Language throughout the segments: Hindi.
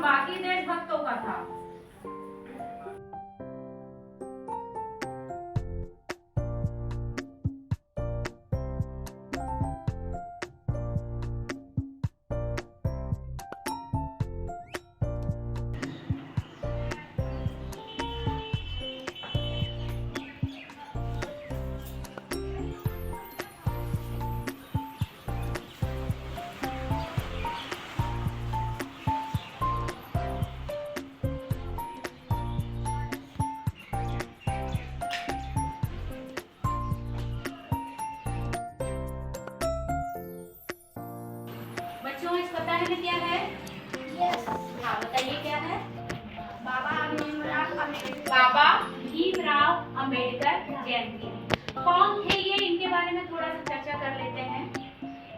बाकी देशभक्तों का था। बच्चों इसका पता है क्या है? यस। हाँ बताइए क्या है? बाबा भीमराव अम्बेडकर। बाबा भीमराव अम्बेडकर जयंती। कौन थे ये, इनके बारे में थोड़ा सा चर्चा कर लेते हैं।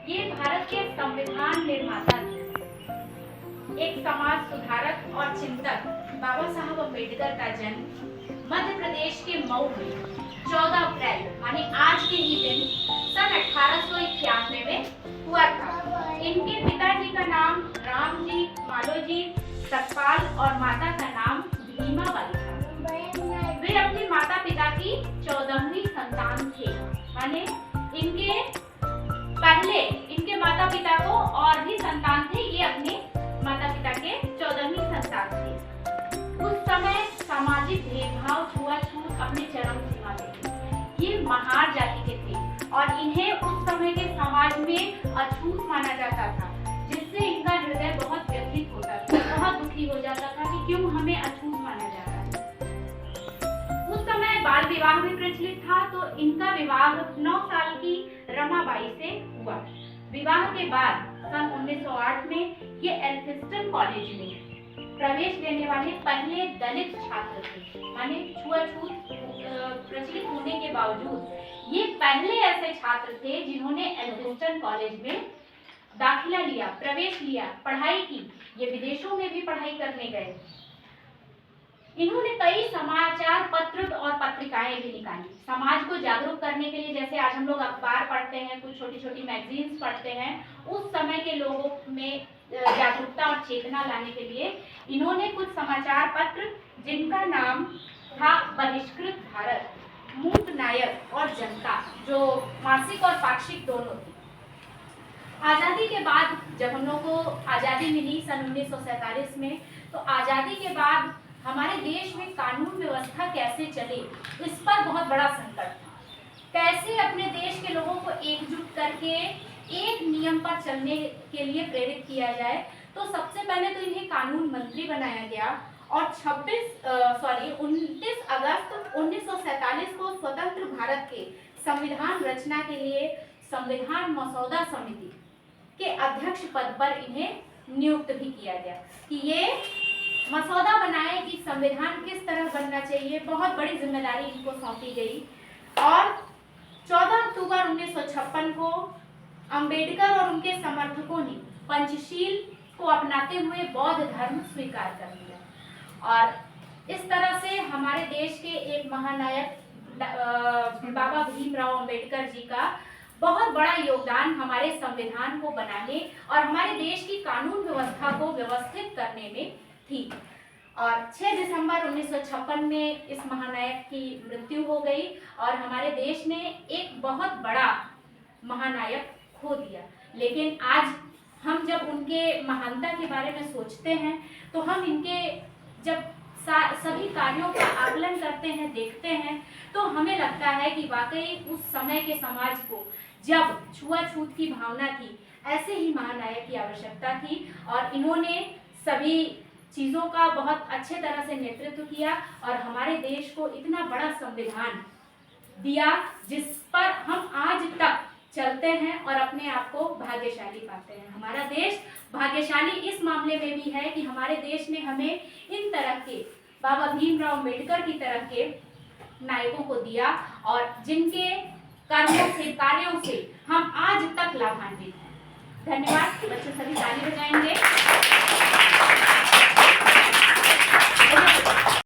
ये भारत के संविधान निर्माता थे, एक समाज सुधारक और चिंतक। बाबा साहब अम्बेडकर का जन्म मध्य प्रदेश के मऊ में 14 अप्रैल माने आज के ही दिन सन 1891 में हुआ था। इनके पिताजी का नाम रामजी मालोजी सतपाल और माता का नाम भीमाबाई था। वे अपने माता पिता की 14वीं संतान थे, माने इनके माता पिता को और भी संतान थे, ये अपने माता पिता के 14वीं संतान थे। उस समय सामाजिक भेदभाव छुआछूत अपने चरम सीमा पे थे। ये महार जाति के थे और इन्हें उस समय के समाज में अछूत माना जाता था, जिससे इनका हृदय बहुत व्यथित होता था, बहुत दुखी हो जाता था कि क्यों हमें अछूत माना जाता है। उस समय बाल विवाह भी प्रचलित था, तो इनका विवाह 9 साल की रमाबाई से हुआ। विवाह के बाद सन 1908 में ये एल्फिंस्टन कॉलेज में प्रवेश लेने वाले पहले दलित छात्र थे, माने छुआछूत प्रचलित होने के बावजूद ये पहले ऐसे छात्र थे जिन्होंने एल्फिंस्टन कॉलेज में दाखिला लिया, प्रवेश लिया, पढ़ाई की। ये विदेशों में भी पढ़ाई करने गए। इन्होंने कई समाचार पत्र और पत्रिकाएं भी निकाली समाज को जागरूक करने के लिए। जैसे आज हम लोग अखबार पढ़ते हैं, कुछ छोटी छोटी मैगजीन्स पढ़ते हैं, उस समय के लोगों में जागरूकता और चेतना लाने के लिए इन्होंने कुछ समाचार पत्र, जिनका नाम था बहिष्कृत भारत, मूक नायक और जनता, जो मासिक और पाक्षिक दोनों थी। आज़ादी के बाद जब हम लोग को आज़ादी मिली सन 1947 में, तो आज़ादी के बाद हमारे देश में कानून व्यवस्था कैसे चले, इस पर बहुत बड़ा संकट था। कैसे अपने देश के लोगों को एकजुट करके एक नियम पर चलने के लिए प्रेरित किया जाए। तो सबसे पहले तो इन्हें कानून मंत्री बनाया गया और 29 अगस्त 1947 को स्वतंत्र भारत के संविधान रचना के लिए संविधान मसौदा समिति के अध्यक्ष पद पर इन्हें नियुक्त भी किया गया कि ये मसौदा बनाए कि संविधान किस तरह बनना चाहिए। बहुत बड़ी जिम्मेदारी इनको सौंपी गई और 14 अक्टूबर 1956 को अंबेडकर और उनके समर्थकों ने पंचशील को अपनाते हुए बौद्ध धर्म स्वीकार कर लिया। और इस तरह से हमारे देश के एक महानायक बाबा भीमराव अम्बेडकर जी का बहुत बड़ा योगदान हमारे संविधान को बनाने और हमारे देश की कानून व्यवस्था को व्यवस्थित करने में थी। और 6 दिसंबर 1956 में इस महानायक की मृत्यु हो गई और हमारे देश ने एक बहुत बड़ा महानायक खो दिया। लेकिन आज हम जब उनके महानता के बारे में सोचते हैं, तो हम इनके जब सभी कार्यों का आकलन करते हैं, देखते हैं, तो हमें लगता है कि वाकई उस समय के समाज को जब छुआछूत की भावना थी, ऐसे ही महानायक की आवश्यकता थी। और इन्होंने सभी चीज़ों का बहुत अच्छे तरह से नेतृत्व किया और हमारे देश को इतना बड़ा संविधान दिया, जिस पर हम आज तक चलते हैं और अपने आप को भाग्यशाली पाते हैं। हमारा देश भाग्यशाली इस मामले में भी है कि हमारे देश ने हमें इन तरह के बाबा भीमराव अम्बेडकर की तरह के नायकों को दिया और जिनके कर्मों से, कार्यों से हम आज तक लाभान्वित हैं। धन्यवाद। बच्चे सभी ताली बजाएंगे।